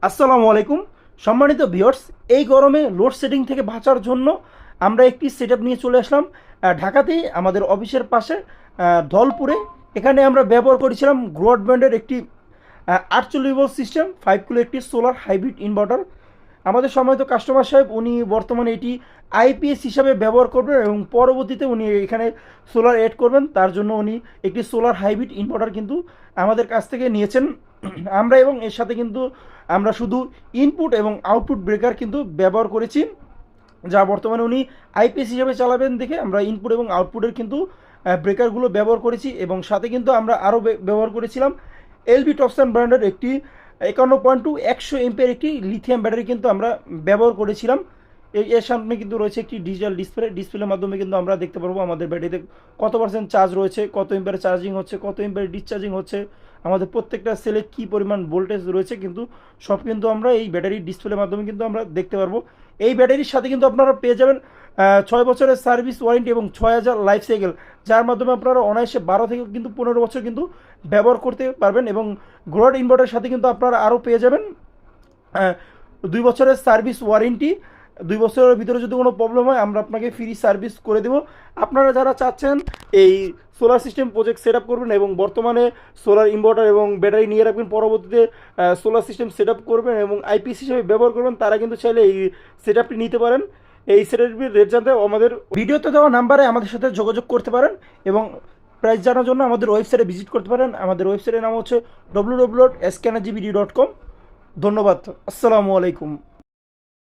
আসসালামু আলাইকুম সম্মানিত ভিউয়ার্স। এই গরমে লোডশেডিং থেকে বাঁচার জন্য আমরা একটি সেটআপ নিয়ে চলে আসলাম ঢাকাতেই আমাদের অফিসের পাশে ধলপুরে। এখানে আমরা ব্যবহার করেছিলাম গ্রোয়াট ব্র্যান্ডের একটি 48 ভোল্ট সিস্টেম 5 কিলো একটি সোলার হাইব্রিড ইনভার্টার। আমাদের সম্মানিত কাস্টমার সাহেব উনি বর্তমানে এটি আইপিএস হিসাবে ব্যবহার করবেন এবং পরবর্তীতে উনি এখানে সোলার এড করবেন। তার জন্য উনি একটি সোলার হাইব্রিড ইনভার্টার কিন্তু আমাদের কাছ থেকে নিয়েছেন। আমরা এবং এর সাথে কিন্তু আমরা শুধু ইনপুট এবং আউটপুট ব্রেকার কিন্তু ব্যবহার করেছি, যা বর্তমানে উনি আইপিএস হিসাবে চালাবেন দেখে আমরা ইনপুট এবং আউটপুটের কিন্তু ব্রেকারগুলো ব্যবহার করেছি। এবং সাথে কিন্তু আমরা আরও ব্যবহার করেছিলাম এলবি টপসন ব্র্যান্ডের একটি 51.2 এমপিয়ার একটি লিথিয়াম ব্যাটারি কিন্তু আমরা ব্যবহার করেছিলাম। এর সামনে কিন্তু রয়েছে একটি ডিজিটাল ডিসপ্লের মাধ্যমে কিন্তু আমরা দেখতে পারবো আমাদের ব্যাটারিতে কত পার্সেন্ট চার্জ রয়েছে, কত এমপিয়ার চার্জিং হচ্ছে, কত এমপিয়ার ডিসচার্জিং হচ্ছে, আমাদের প্রত্যেকটা সেলে কী পরিমাণ ভোল্টেজ রয়েছে কিন্তু সব কিন্তু আমরা এই ব্যাটারির ডিসপ্লের মাধ্যমে কিন্তু আমরা দেখতে পারবো। এই ব্যাটারির সাথে কিন্তু আপনারা পেয়ে যাবেন 6 বছরের সার্ভিস ওয়ারেন্টি এবং 6000 লাইফ সাইকেল, যার মাধ্যমে আপনারা অনায়াসে 12 থেকে কিন্তু 15 বছর কিন্তু ব্যবহার করতে পারবেন। এবং গ্রোয়াট ইনভার্টারের সাথে কিন্তু আপনারা আরও পেয়ে যাবেন 2 বছরের সার্ভিস ওয়ারেন্টি। 2 বছরের ভিতরে যদি কোনো প্রবলেম হয় আমরা আপনাকে ফ্রি সার্ভিস করে দেবো। আপনারা যারা চাচ্ছেন এই solar system project set up করবেন এবং বর্তমানে সোলার ইনভার্টার এবং ব্যাটারি নিয়ে রাখবেন, পরবর্তীতে সোলার সিস্টেম সেট আপ করবেন এবং আইপিএস হিসেবে ব্যবহার করবেন, তারা কিন্তু চাইলে এই সেট আপটি নিতে পারেন। এই সেট আপটির রেট জানতে আমাদের ভিডিওতে দেওয়া নাম্বারে আমাদের সাথে যোগাযোগ করতে পারেন এবং প্রাইস জানার জন্য আমাদের ওয়েবসাইটে ভিজিট করতে পারেন। আমাদের ওয়েবসাইটের নাম হচ্ছে www.scanergbd.com। ধন্যবাদ। আসসালামু আলাইকুম।